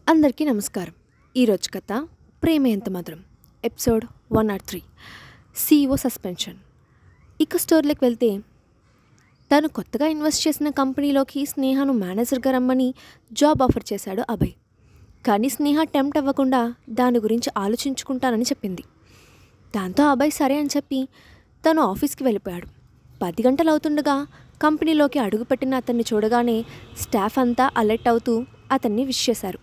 అందరికీ నమస్కారం. ఈరోజు కథ ప్రేమ ఎంత మధురం ఎపిసోడ్ 103 CEO సస్పెన్షన్. ఇక స్టోరీలోకి వెళ్తే, తను కొత్తగా ఇన్వెస్ట్ చేసిన కంపెనీలోకి స్నేహను మేనేజర్గా రమ్మని జాబ్ ఆఫర్ చేశాడు అభయ్. కానీ స్నేహ టెంప్ట్ అవ్వకుండా దాని గురించి ఆలోచించుకుంటానని చెప్పింది. దాంతో అభయ్ సరే అని చెప్పి తను ఆఫీస్కి వెళ్ళిపోయాడు. 10 గంటలు అవుతుండగా కంపెనీలోకి అడుగుపెట్టిన అతన్ని చూడగానే స్టాఫ్ అంతా అలర్ట్ అవుతూ అతన్ని విష్ చేశారు.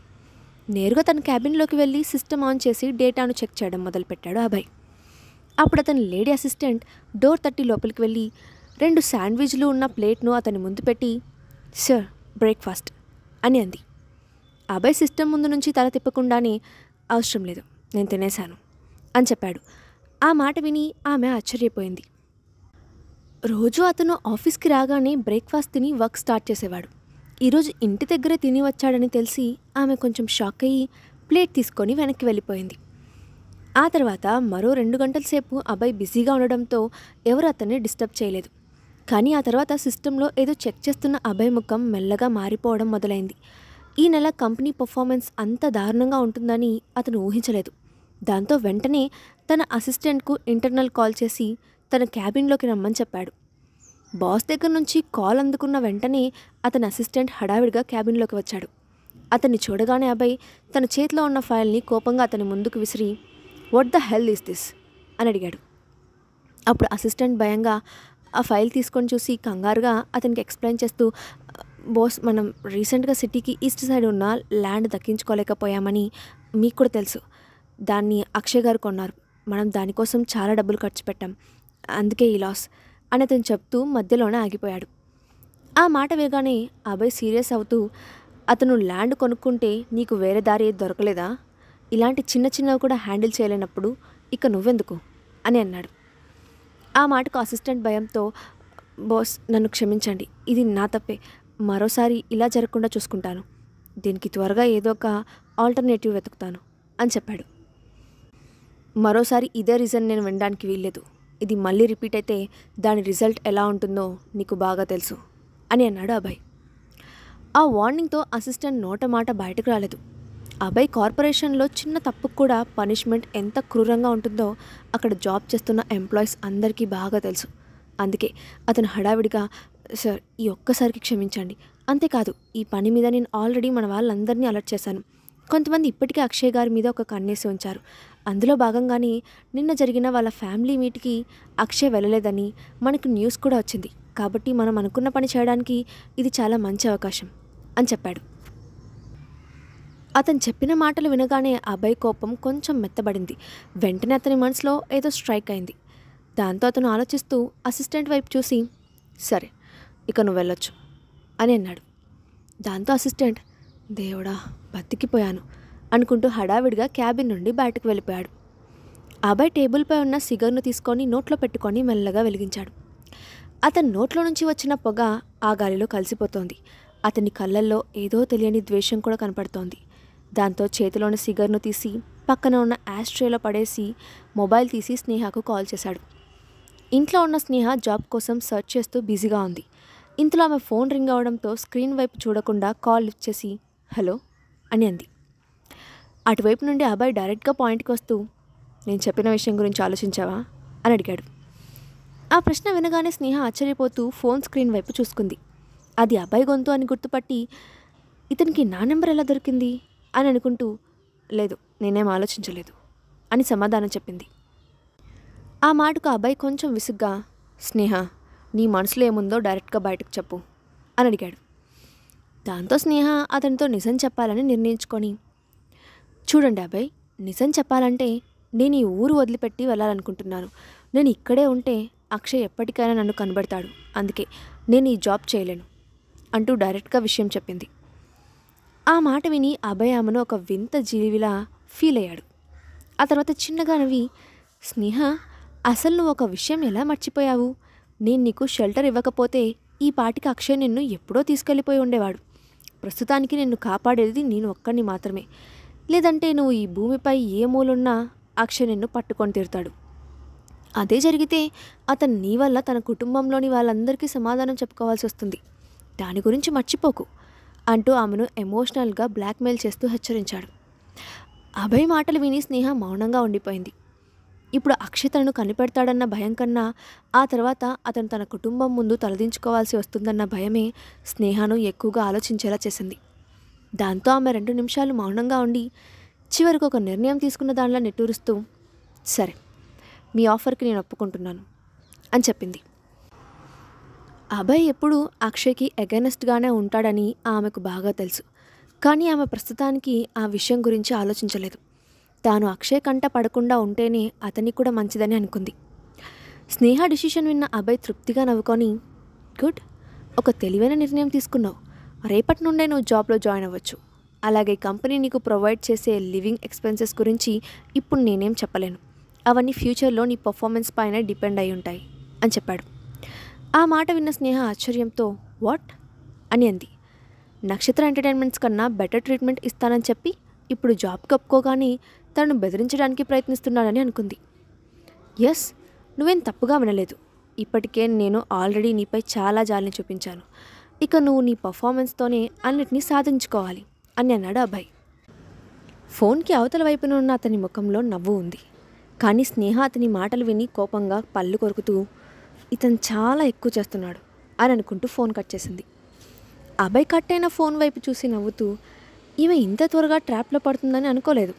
నేరుగా తన క్యాబిన్లోకి వెళ్ళి సిస్టమ్ ఆన్ చేసి డేటాను చెక్ చేయడం మొదలుపెట్టాడు అభయ్. అప్పుడు అతని లేడీ అసిస్టెంట్ డోర్ తట్టి లోపలికి వెళ్ళి 2 శాండ్విచ్లు ఉన్న ప్లేట్ను అతని ముందు పెట్టి, "సార్, బ్రేక్ఫాస్ట్" అని అంది. అభయ్ సిస్టమ్ ముందు నుంచి తల తిప్పకుండానే, "అవసరం లేదు, నేను తినేశాను" అని చెప్పాడు. ఆ మాట విని ఆమె ఆశ్చర్యపోయింది. రోజు అతను ఆఫీస్కి రాగానే బ్రేక్ఫాస్ట్ తిని వర్క్ స్టార్ట్ చేసేవాడు. ఈరోజు ఇంటి దగ్గరే తిని వచ్చాడని తెలిసి ఆమె కొంచెం షాక్ అయ్యి ప్లేట్ తీసుకొని వెనక్కి వెళ్ళిపోయింది. ఆ తర్వాత మరో 2 గంటల సేపు అభయ్ బిజీగా ఉండడంతో ఎవరు అతన్ని డిస్టర్బ్ చేయలేదు. కానీ ఆ తర్వాత సిస్టంలో ఏదో చెక్ చేస్తున్న అభయ్ ముఖం మెల్లగా మారిపోవడం మొదలైంది. ఈ నెల కంపెనీ పర్ఫార్మెన్స్ అంత దారుణంగా ఉంటుందని అతను ఊహించలేదు. దాంతో వెంటనే తన అసిస్టెంట్కు ఇంటర్నల్ కాల్ చేసి తన క్యాబిన్లోకి రమ్మని చెప్పాడు. బాస్ దగ్గర నుంచి కాల్ అందుకున్న వెంటనే అతని అసిస్టెంట్ హడావిడిగా క్యాబిన్లోకి వచ్చాడు. అతన్ని చూడగానే అభయ్ తన చేతిలో ఉన్న ఫైల్ని కోపంగా అతని ముందుకు విసిరి, "what the hell is this" అని అడిగాడు. అప్పుడు అసిస్టెంట్ భయంగా ఆ ఫైల్ తీసుకొని చూసి కంగారుగా అతనికి ఎక్స్ప్లెయిన్ చేస్తూ, "బాస్, మనం రీసెంట్గా సిటీకి ఈస్ట్ సైడ్ ఉన్న ల్యాండ్ దక్కించుకోలేకపోయామని మీకు కూడా తెలుసు. దాన్ని అక్షయ్ గారు కొన్నారు. మనం దానికోసం చాలా డబ్బులు ఖర్చు పెట్టాం. అందుకే ఈ లాస్" అని అతను చెప్తూ మధ్యలోనే ఆగిపోయాడు. ఆ మాట వేగానే అభయ్ సీరియస్ అవుతూ, "అతను ల్యాండ్ కొనుక్కుంటే నీకు వేరే దారి దొరకలేదా? ఇలాంటి చిన్న చిన్నవి కూడా హ్యాండిల్ చేయలేనప్పుడు ఇక నువ్వెందుకు" అని అన్నాడు. ఆ మాటకు అసిస్టెంట్ భయంతో, "బాస్, నన్ను క్షమించండి. ఇది నా తప్పే. మరోసారి ఇలా జరగకుండా చూసుకుంటాను. దీనికి త్వరగా ఏదో ఒక ఆల్టర్నేటివ్ వెతుకుతాను" అని చెప్పాడు. "మరోసారి ఇదే రీజన్ నేను వినడానికి వీల్లేదు. ఇది మళ్ళీ రిపీట్ అయితే దాని రిజల్ట్ ఎలా ఉంటుందో నీకు బాగా తెలుసు" అని అన్నాడు అభయ్. ఆ వార్నింగ్తో అసిస్టెంట్ నోట మాట బయటకు రాలేదు. అభయ్ కార్పొరేషన్లో చిన్న తప్పుకు కూడా పనిష్మెంట్ ఎంత క్రూరంగా ఉంటుందో అక్కడ జాబ్ చేస్తున్న ఎంప్లాయీస్ అందరికీ బాగా తెలుసు. అందుకే అతను హడావిడిగా, "సార్, ఈ ఒక్కసారికి క్షమించండి. అంతేకాదు, ఈ పని మీద నేను ఆల్రెడీ మన వాళ్ళందరినీ అలర్ట్ చేశాను. కొంతమంది ఇప్పటికే అక్షయ్ గారి మీద ఒక కన్నేసి ఉంచారు. అందులో భాగంగానే నిన్న జరిగిన వాళ్ళ ఫ్యామిలీ మీట్కి అక్షయ్ వెళ్ళలేదని మనకు న్యూస్ కూడా వచ్చింది. కాబట్టి మనం అనుకున్న పని చేయడానికి ఇది చాలా మంచి అవకాశం" అని చెప్పాడు. అతను చెప్పిన మాటలు వినగానే అభయ్ కోపం కొంచెం మెత్తబడింది. వెంటనే అతని మనసులో ఏదో స్ట్రైక్ అయింది. దాంతో అతను ఆలోచిస్తూ అసిస్టెంట్ వైపు చూసి, "సరే, ఇక నువ్వు వెళ్ళొచ్చు" అని అన్నాడు. దాంతో అసిస్టెంట్, "దేవుడా, బతికిపోయాను" అనుకుంటూ హడావిడిగా క్యాబిన్ నుండి బయటకు వెళ్ళిపోయాడు. అభయ్ టేబుల్పై ఉన్న సిగర్ను తీసుకొని నోట్లో పెట్టుకొని మెల్లగా వెలిగించాడు. అతని నోట్లో నుంచి వచ్చిన పొగ ఆ గాలిలో కలిసిపోతోంది. అతని కళ్ళల్లో ఏదో తెలియని ద్వేషం కూడా కనపడుతోంది. దాంతో చేతిలోని సిగర్ను తీసి పక్కన ఉన్న యాస్ట్రేలో పడేసి మొబైల్ తీసి స్నేహకు కాల్ చేశాడు. ఇంట్లో ఉన్న స్నేహ జాబ్ కోసం సెర్చ్ చేస్తూ బిజీగా ఉంది. ఇంతలో ఆమె ఫోన్ రింగ్ అవడంతో స్క్రీన్ వైపు చూడకుండా కాల్ లిఫ్ట్ చేసి, "హలో" అని అంది. అటువైపు నుండి అభయ్ డైరెక్ట్గా పాయింట్కి వస్తూ, "నేను చెప్పిన విషయం గురించి ఆలోచించావా" అని అడిగాడు. ఆ ప్రశ్న వినగానే స్నేహ ఆశ్చర్యపోతూ ఫోన్ స్క్రీన్ వైపు చూసుకుంది. అది అభయ్ గొంతు అని గుర్తుపట్టి, "ఇతనికి నా నెంబర్ ఎలా దొరికింది" అని అనుకుంటూ, "లేదు, నేనేం ఆలోచించలేదు" అని సమాధానం చెప్పింది. ఆ మాటకు అభయ్ కొంచెం విసుగ్గా, "స్నేహ, నీ మనసులో ఏముందో డైరెక్ట్గా బయటకు చెప్పు" అని అడిగాడు. దాంతో స్నేహ అతనితో నిజం చెప్పాలని నిర్ణయించుకొని, "చూడండి అభయ్, నిజం చెప్పాలంటే నేను ఈ ఊరు వదిలిపెట్టి వెళ్ళాలనుకుంటున్నాను. నేను ఇక్కడే ఉంటే అక్షయ్ ఎప్పటికైనా నన్ను కనబడతాడు. అందుకే నేను ఈ జాబ్ చేయలేను" అంటూ డైరెక్ట్గా విషయం చెప్పింది. ఆ మాట విని అభయ్ ఆమెను ఒక వింత జీవిలా ఫీల్ అయ్యాడు. ఆ తర్వాత చిన్నగా నవ్వి, "స్నేహ, అసలు నువ్వు ఒక విషయం ఎలా మర్చిపోయావు? నేను నీకు షెల్టర్ ఇవ్వకపోతే ఈ పాటికి అక్షయ్ నిన్ను ఎప్పుడో తీసుకెళ్ళిపోయి ఉండేవాడు. ప్రస్తుతానికి నిన్ను కాపాడేది నేను ఒక్కడిని మాత్రమే. లేదంటే నువ్వు ఈ భూమిపై ఏ మూలున్నా అక్షయ్ నిన్ను పట్టుకొని తీరుతాడు. అదే జరిగితే అతను నీ వల్ల తన కుటుంబంలోని వాళ్ళందరికీ సమాధానం చెప్పుకోవాల్సి వస్తుంది. దాని గురించి మర్చిపోకు" అంటూ ఆమెను ఎమోషనల్గా బ్లాక్మెయిల్ చేస్తూ హెచ్చరించాడు. అభయ్ మాటలు విని స్నేహ మౌనంగా ఉండిపోయింది. ఇప్పుడు అక్షయ్ తనను కనిపెడతాడన్న భయం కన్నా ఆ తర్వాత అతను తన కుటుంబం ముందు తలదించుకోవాల్సి వస్తుందన్న భయమే స్నేహను ఎక్కువగా ఆలోచించేలా చేసింది. దాంతో ఆమె 2 నిమిషాలు మౌనంగా ఉండి చివరికి ఒక నిర్ణయం తీసుకున్న దానిలా నిట్టూరుస్తూ, సరే, మీ ఆఫర్కి నేను ఒప్పుకుంటున్నాను అని చెప్పింది. అభయ్ ఎప్పుడు అక్షయ్కి ఎగైనెస్ట్గానే ఉంటాడని ఆమెకు బాగా తెలుసు. కానీ ఆమె ప్రస్తుతానికి ఆ విషయం గురించి ఆలోచించలేదు. తాను అక్షయ్ కంట పడకుండా ఉంటేనే అతనికి కూడా మంచిదని అనుకుంది. స్నేహ డిసిషన్ విన్న అభయ్ తృప్తిగా నవ్వుకొని, గుడ్, ఒక తెలివైన నిర్ణయం తీసుకున్నావు. రేపటి నుండే నువ్వు జాబ్లో జాయిన్ అవ్వచ్చు. అలాగే కంపెనీ నీకు ప్రొవైడ్ చేసే లివింగ్ ఎక్స్పెన్సెస్ గురించి ఇప్పుడు నేనేం చెప్పలేను. అవన్నీ ఫ్యూచర్లో నీ పర్ఫార్మెన్స్ పైన డిపెండ్ అయి ఉంటాయి అని చెప్పాడు. ఆ మాట విన్న స్నేహ ఆశ్చర్యంతో వాట్ అని అంది. నక్షత్ర ఎంటర్టైన్మెంట్స్ కన్నా బెటర్ ట్రీట్మెంట్ ఇస్తానని చెప్పి ఇప్పుడు జాబ్కి ఒప్పుకోగానే తనను బెదిరించడానికి ప్రయత్నిస్తున్నాడని అనుకుంది. ఎస్, నువ్వేం తప్పుగా వినలేదు. ఇప్పటికే నేను ఆల్రెడీ నీపై చాలా జాలిని చూపించాను. ఇక నువ్వు నీ పర్ఫార్మెన్స్తోనే అన్నిటినీ సాధించుకోవాలి అని అన్నాడు అభయ్. ఫోన్కి అవతల వైపున ఉన్న అతని ముఖంలో నవ్వు ఉంది. కానీ స్నేహ అతని మాటలు విని కోపంగా పళ్ళు కొరుకుతూ, ఇతను చాలా ఎక్కువ చేస్తున్నాడు అని అనుకుంటూ ఫోన్ కట్ చేసింది. అభయ్ కట్ అయిన ఫోన్ వైపు చూసి నవ్వుతూ, ఈమె ఇంత త్వరగా ట్రాప్లో పడుతుందని అనుకోలేదు.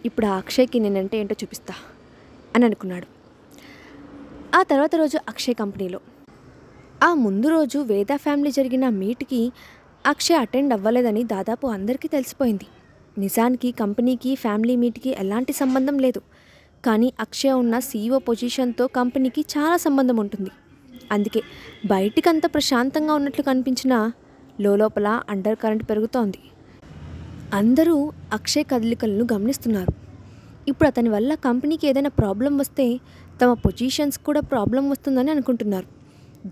ఇప్పుడు ఆ అక్షయ్కి నేనంటే ఏంటో చూపిస్తా అని అనుకున్నాడు. ఆ తర్వాత రోజు అక్షయ్ కంపెనీలో. ఆ ముందు రోజు వేద ఫ్యామిలీ జరిగిన మీట్కి అక్షయ్ అటెండ్ అవ్వలేదని దాదాపు అందరికీ తెలిసిపోయింది. నిజానికి కంపెనీకి ఫ్యామిలీ మీట్కి ఎలాంటి సంబంధం లేదు. కానీ అక్షయ్ ఉన్న CEO పొజిషన్తో కంపెనీకి చాలా సంబంధం ఉంటుంది. అందుకే బయటికంత ప్రశాంతంగా ఉన్నట్లు కనిపించినా లోపల అండర్ కరెంట్ పెరుగుతోంది. అందరూ అక్షయ్ కదలికలను గమనిస్తున్నారు. ఇప్పుడు అతని వల్ల కంపెనీకి ఏదైనా ప్రాబ్లం వస్తే తమ పొజిషన్స్ కూడా ప్రాబ్లం వస్తుందని అనుకుంటున్నారు.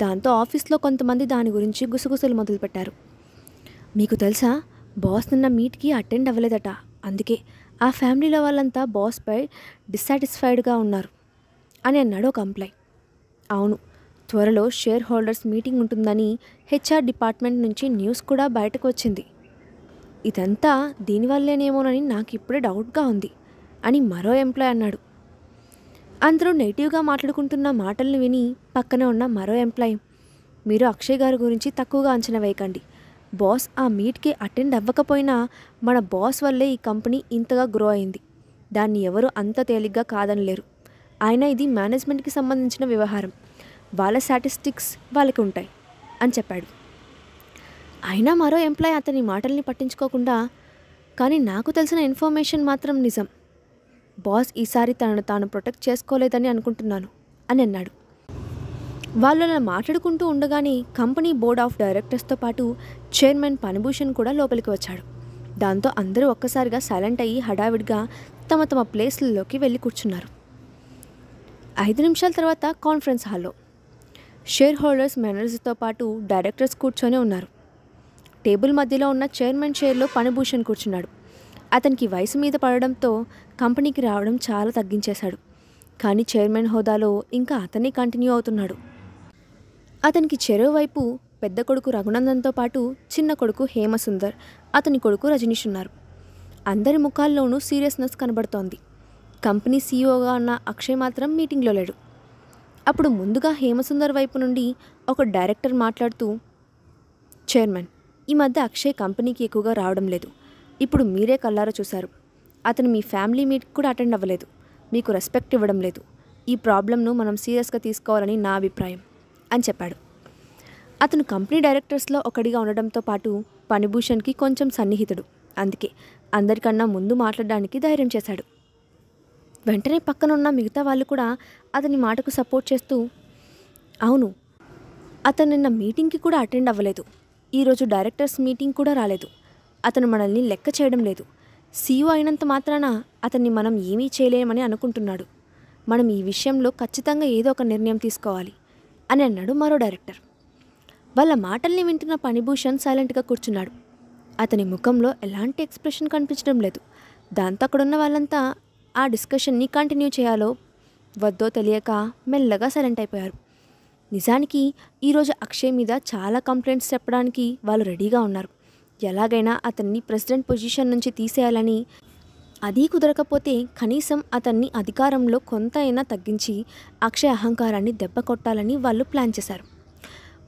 దాంతో ఆఫీస్లో కొంతమంది దాని గురించి గుసగుసలు మొదలుపెట్టారు. మీకు తెలుసా, బాస్ నిన్న మీట్కి అటెండ్ అవ్వలేదట. అందుకే ఆ ఫ్యామిలీలో వాళ్ళంతా బాస్పై డిస్సాటిస్ఫైడ్గా ఉన్నారు అని అన్నాడు ఒక ఎంప్లాయ్. అవును, త్వరలో షేర్ హోల్డర్స్ మీటింగ్ ఉంటుందని HR డిపార్ట్మెంట్ నుంచి న్యూస్ కూడా బయటకు వచ్చింది. ఇదంతా దీనివల్లేనేమోనని నాకు ఇప్పుడే డౌట్గా ఉంది అని మరో ఎంప్లాయ్ అన్నాడు. అందరూ నెగిటివ్గా మాట్లాడుకుంటున్న మాటలను విని పక్కనే ఉన్న మరో ఎంప్లాయ్, మీరు అక్షయ్ గారి గురించి తక్కువగా అంచనా వేయకండి. బాస్ ఆ మీట్కి అటెండ్ అవ్వకపోయినా మన బాస్ వల్లే ఈ కంపెనీ ఇంతగా గ్రో అయింది. దాన్ని ఎవరు అంత తేలిగ్గా కాదనలేరు. అయినా ఇది మేనేజ్మెంట్కి సంబంధించిన వ్యవహారం. వాళ్ళ స్టాటిస్టిక్స్ వాళ్ళకి ఉంటాయి అని చెప్పాడు. అయినా మరో ఎంప్లాయ్ అతని మాటల్ని పట్టించుకోకుండా, కానీ నాకు తెలిసిన ఇన్ఫర్మేషన్ మాత్రం నిజం. బాస్ ఈసారి తనను తాను ప్రొటెక్ట్ చేసుకోలేదని అనుకుంటున్నాను అని అన్నాడు. వాళ్ళు అలా మాట్లాడుకుంటూ ఉండగానే కంపెనీ బోర్డ్ ఆఫ్ డైరెక్టర్స్తో పాటు చైర్మన్ పనిభూషణ్ కూడా లోపలికి వచ్చాడు. దాంతో అందరూ ఒక్కసారిగా సైలెంట్ అయ్యి హడావిడిగా తమ తమ ప్లేస్లలోకి వెళ్ళి కూర్చున్నారు. 5 నిమిషాల తర్వాత కాన్ఫరెన్స్ హాల్లో షేర్ హోల్డర్స్ మేనేజర్తో పాటు డైరెక్టర్స్ కూర్చొని ఉన్నారు. టేబుల్ మధ్యలో ఉన్న చైర్మన్ చైర్లో పనిభూషణ్ కూర్చున్నాడు. అతనికి వయసు మీద పడడంతో కంపెనీకి రావడం చాలా తగ్గించేశాడు. కానీ చైర్మన్ హోదాలో ఇంకా అతనే కంటిన్యూ అవుతున్నాడు. అతనికి చెరోవైపు పెద్ద కొడుకు రఘునందన్తో పాటు చిన్న కొడుకు హేమసుందర్, అతని కొడుకు రజనీష్ ఉన్నారు. అందరి ముఖాల్లోనూ సీరియస్నెస్ కనబడుతోంది. కంపెనీ CEOగా ఉన్న అక్షయ్ మాత్రం మీటింగ్లో లేడు. అప్పుడు ముందుగా హేమసుందర్ వైపు నుండి ఒక డైరెక్టర్ మాట్లాడుతూ, చైర్మన్, ఈ మధ్య అక్షయ్ కంపెనీకి ఎక్కువగా రావడం లేదు. ఇప్పుడు మీరే కళ్ళారా చూశారు. అతను మీ ఫ్యామిలీ మీట్కి కూడా అటెండ్ అవ్వలేదు. మీకు రెస్పెక్ట్ ఇవ్వడం లేదు. ఈ ప్రాబ్లంను మనం సీరియస్గా తీసుకోవాలని నా అభిప్రాయం అని చెప్పాడు. అతను కంపెనీ డైరెక్టర్స్లో ఒకడిగా ఉండడంతో పాటు పనిభూషణ్కి కొంచెం సన్నిహితుడు. అందుకే అందరికన్నా ముందు మాట్లాడడానికి ధైర్యం చేశాడు. వెంటనే పక్కనున్న మిగతా వాళ్ళు కూడా అతని మాటకు సపోర్ట్ చేస్తూ, అవును, అతను నిన్న మీటింగ్కి కూడా అటెండ్ అవ్వలేదు. ఈరోజు డైరెక్టర్స్ మీటింగ్ కూడా రాలేదు. అతను మనల్ని లెక్క చేయడం లేదు. CEO అయినంత మాత్రాన అతన్ని మనం ఏమీ చేయలేమని అనుకుంటున్నాడు. మనం ఈ విషయంలో ఖచ్చితంగా ఏదో ఒక నిర్ణయం తీసుకోవాలి అని అన్నాడు మరో డైరెక్టర్. వాళ్ళ మాటల్ని వింటున్న పనిభూషణ్ సైలెంట్గా కూర్చున్నాడు. అతని ముఖంలో ఎలాంటి ఎక్స్ప్రెషన్ కనిపించడం లేదు. దాంతో అక్కడున్న వాళ్ళంతా ఆ డిస్కషన్ని కంటిన్యూ చేయాలో వద్దో తెలియక మెల్లగా సైలెంట్ అయిపోయారు. నిజానికి ఈరోజు అక్షయ్ మీద చాలా కంప్లైంట్స్ చెప్పడానికి వాళ్ళు రెడీగా ఉన్నారు. ఎలాగైనా అతన్ని ప్రెసిడెంట్ పొజిషన్ నుంచి తీసేయాలని, అది కుదరకపోతే కనీసం అతన్ని అధికారంలో కొంత అయినా తగ్గించి అక్షయ్ అహంకారాన్ని దెబ్బ కొట్టాలని వాళ్ళు ప్లాన్ చేశారు.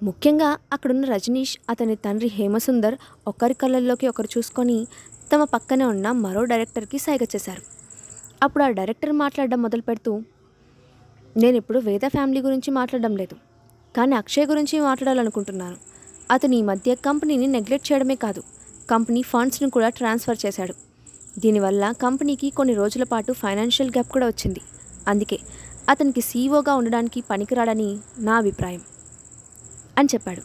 ముఖ్యంగా అక్కడున్న రజనీష్, అతని తండ్రి హేమసుందర్ ఒకరి కళ్ళల్లోకి ఒకరు చూసుకొని తమ పక్కనే ఉన్న మరో డైరెక్టర్కి సైగ చేశారు. అప్పుడు ఆ డైరెక్టర్ మాట్లాడడం మొదలు పెడుతూ, నేను ఇప్పుడు వేద ఫ్యామిలీ గురించి మాట్లాడడం లేదు, కానీ అక్షయ్ గురించి మాట్లాడాలనుకుంటున్నాను. అతను ఈ మధ్య కంపెనీని నెగ్లెక్ట్ చేయడమే కాదు, కంపెనీ ఫండ్స్ను కూడా ట్రాన్స్ఫర్ చేశాడు. దీనివల్ల కంపెనీకి కొన్ని రోజుల పాటు ఫైనాన్షియల్ గ్యాప్ కూడా వచ్చింది. అందుకే అతనికి సీఈఓగా ఉండడానికి పనికిరాడని నా అభిప్రాయం అని చెప్పాడు.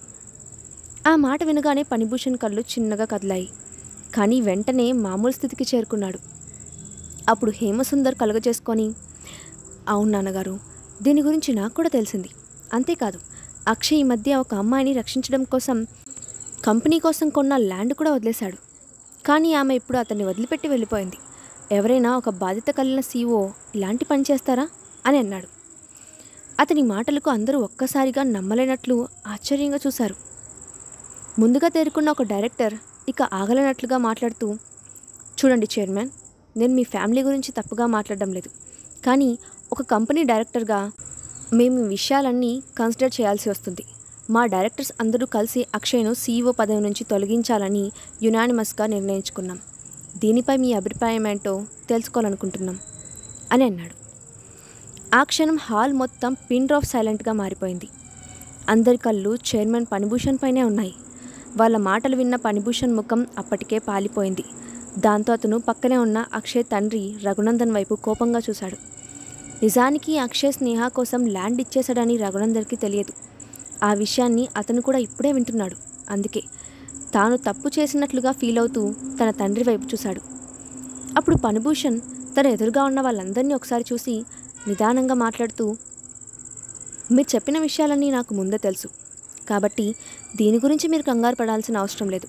ఆ మాట వినగానే ఫణిభూషణ్ కళ్ళు చిన్నగా కదిలాయి. కానీ వెంటనే మామూలు స్థితికి చేరుకున్నాడు. అప్పుడు హేమసుందర్ కలుగజేసుకొని, అవును నాన్నగారు, దీని గురించి నాకు కూడా తెలిసింది. అంతేకాదు, అక్షయ్ ఈ మధ్య ఒక అమ్మాయిని రక్షించడం కోసం కంపెనీ కోసం కొన్న ల్యాండ్ కూడా వదిలేశాడు. కానీ ఆమె ఇప్పుడు అతన్ని వదిలిపెట్టి వెళ్ళిపోయింది. ఎవరైనా ఒక బాధ్యత కలిగిన సీఈఓ ఇలాంటి పని చేస్తారా అని అన్నాడు. అతని మాటలకు అందరూ ఒక్కసారిగా నమ్మలేనట్లు ఆశ్చర్యంగా చూశారు. ముందుగా తేరుకున్న ఒక డైరెక్టర్ ఇక ఆగలేనట్లుగా మాట్లాడుతూ, చూడండి చైర్మన్, నేను మీ ఫ్యామిలీ గురించి తప్పుగా మాట్లాడడం లేదు, కానీ ఒక కంపెనీ డైరెక్టర్గా మేము ఈ విషయాలన్నీ కన్సిడర్ చేయాల్సి వస్తుంది. మా డైరెక్టర్స్ అందరూ కలిసి అక్షయ్ను సీఈఓ పదవి నుంచి తొలగించాలని యునానిమస్గా నిర్ణయించుకున్నాం. దీనిపై మీ అభిప్రాయం ఏంటో తెలుసుకోవాలనుకుంటున్నాం అని అన్నాడు. ఆ క్షణం హాల్ మొత్తం పిన్ డ్రాప్ సైలెంట్గా మారిపోయింది. అందరి కళ్ళు చైర్మన్ ఫణిభూషణ్ పైనే ఉన్నాయి. వాళ్ళ మాటలు విన్న ఫణిభూషణ్ ముఖం అప్పటికే పాలిపోయింది. దాంతో అతను పక్కనే ఉన్న అక్షయ్ తండ్రి రఘునందన్ వైపు కోపంగా చూశాడు. నిజానికి అక్షయ్ స్నేహ కోసం ల్యాండ్ ఇచ్చేశాడని రఘునందన్కి తెలియదు. ఆ విషయాన్ని అతను కూడా ఇప్పుడే వింటున్నాడు. అందుకే తాను తప్పు చేసినట్లుగా ఫీల్ అవుతూ తన తండ్రి వైపు చూశాడు. అప్పుడు ఫణిభూషణ్ తన ఎదురుగా ఉన్న వాళ్ళందరినీ ఒకసారి చూసి నిదానంగా మాట్లాడుతూ, మీరు చెప్పిన విషయాలన్నీ నాకు ముందే తెలుసు, కాబట్టి దీని గురించి మీరు కంగారు పడాల్సిన అవసరం లేదు.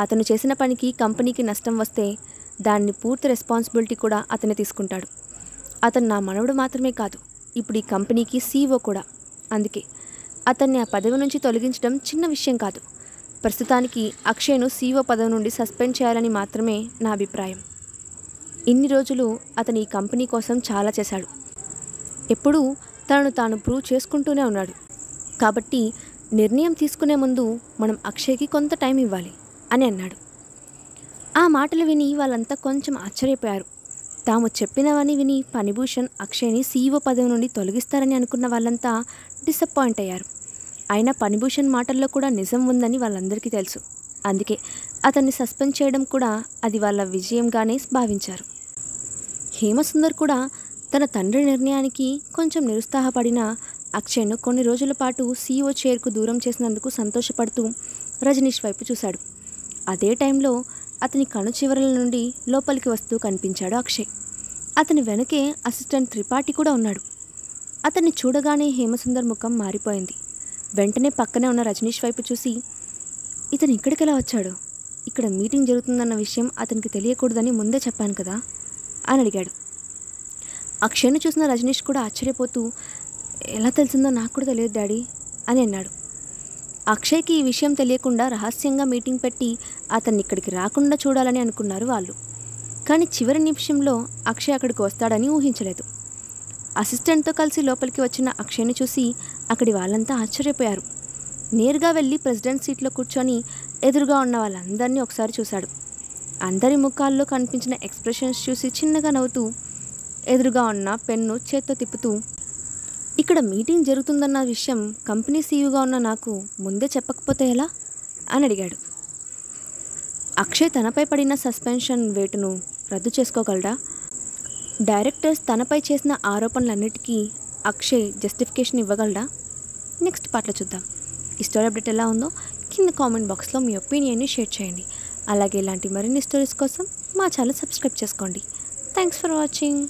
అతను చేసిన పనికి కంపెనీకి నష్టం వస్తే దాన్ని పూర్తి రెస్పాన్సిబిలిటీ కూడా అతనే తీసుకుంటాడు. అతను నా మనవడు మాత్రమే కాదు, ఇప్పుడు ఈ కంపెనీకి సీఈఓ కూడా. అందుకే అతన్ని ఆ పదవి నుంచి తొలగించడం చిన్న విషయం కాదు. ప్రస్తుతానికి అక్షయ్ను సీఈఓ పదవి నుండి సస్పెండ్ చేయాలని మాత్రమే నా అభిప్రాయం. ఇన్ని రోజులు అతను ఈ కంపెనీ కోసం చాలా చేశాడు. ఎప్పుడూ తనను తాను ప్రూవ్ చేసుకుంటూనే ఉన్నాడు. కాబట్టి నిర్ణయం తీసుకునే ముందు మనం అక్షయ్కి కొంత టైం ఇవ్వాలి అని అన్నాడు. ఆ మాటలు విని వాళ్ళంతా కొంచెం ఆశ్చర్యపోయారు. తాము చెప్పినవని విని ఫణిభూషణ్ అక్షయ్ని సీఈఓ పదవి నుండి తొలగిస్తారని అనుకున్న వాళ్ళంతా డిసప్పాయింట్ అయ్యారు. అయినా ఫణిభూషణ్ మాటల్లో కూడా నిజం ఉందని వాళ్ళందరికీ తెలుసు. అందుకే అతన్ని సస్పెండ్ చేయడం కూడా అది వాళ్ళ విజయంగానే భావించారు. హేమసుందర్ కూడా తన తండ్రి నిర్ణయానికి కొంచెం నిరుత్సాహపడిన అక్షయ్ను కొన్ని రోజుల పాటు సీఈఓ చైర్కు దూరం చేసినందుకు సంతోషపడుతూ రజనీష్ వైపు చూశాడు. అదే టైంలో అతని కను చివరల నుండి లోపలికి వస్తూ కనిపించాడు అక్షయ్. అతని వెనకే అసిస్టెంట్ త్రిపాఠి కూడా ఉన్నాడు. అతన్ని చూడగానే హేమసుందర్ ముఖం మారిపోయింది. వెంటనే పక్కనే ఉన్న రజనీష్ వైపు చూసి, ఇతను ఇక్కడికి ఎలా వచ్చాడు? ఇక్కడ మీటింగ్ జరుగుతుందన్న విషయం అతనికి తెలియకూడదని ముందే చెప్పాను కదా అని అడిగాడు. అక్షయ్ను చూసిన రజనీష్ కూడా ఆశ్చర్యపోతూ, ఎలా తెలిసిందో నాకు కూడా తెలియదు డాడీ అని అన్నాడు. అక్షయ్కి ఈ విషయం తెలియకుండా రహస్యంగా మీటింగ్ పెట్టి అతన్ని ఇక్కడికి రాకుండా చూడాలని అనుకున్నారు వాళ్ళు. కానీ చివరి నిమిషంలో అక్షయ్ అక్కడికి వస్తాడని ఊహించలేదు. అసిస్టెంట్తో కలిసి లోపలికి వచ్చిన అక్షయ్ని చూసి అక్కడి వాళ్ళంతా ఆశ్చర్యపోయారు. నేరుగా వెళ్ళి ప్రెసిడెంట్ సీట్లో కూర్చొని ఎదురుగా ఉన్న వాళ్ళందరినీ ఒకసారి చూశాడు. అందరి ముఖాల్లో కనిపించిన ఎక్స్ప్రెషన్స్ చూసి చిన్నగా నవ్వుతూ ఎదురుగా ఉన్న పెన్ను చేత్తో తిప్పుతూ, ఇక్కడ మీటింగ్ జరుగుతుందన్న విషయం కంపెనీ సీఈఓగా ఉన్న నాకు ముందే చెప్పకపోతే ఎలా అని అడిగాడు. అక్షయ్ తనపై పడిన సస్పెన్షన్ వేటును రద్దు చేసుకోగలడా? డైరెక్టర్స్ తనపై చేసిన ఆరోపణలన్నిటికీ అక్షయ్ జస్టిఫికేషన్ ఇవ్వగలడా? నెక్స్ట్ పార్ట్లో చూద్దాం. ఈ స్టోరీ అప్డేట్ ఎలా ఉందో కింద కామెంట్ బాక్స్లో మీ ఒపీనియన్ని షేర్ చేయండి. అలాగే ఇలాంటి మరిన్ని స్టోరీస్ కోసం మా ఛానల్ సబ్స్క్రైబ్ చేసుకోండి. Thanks for watching.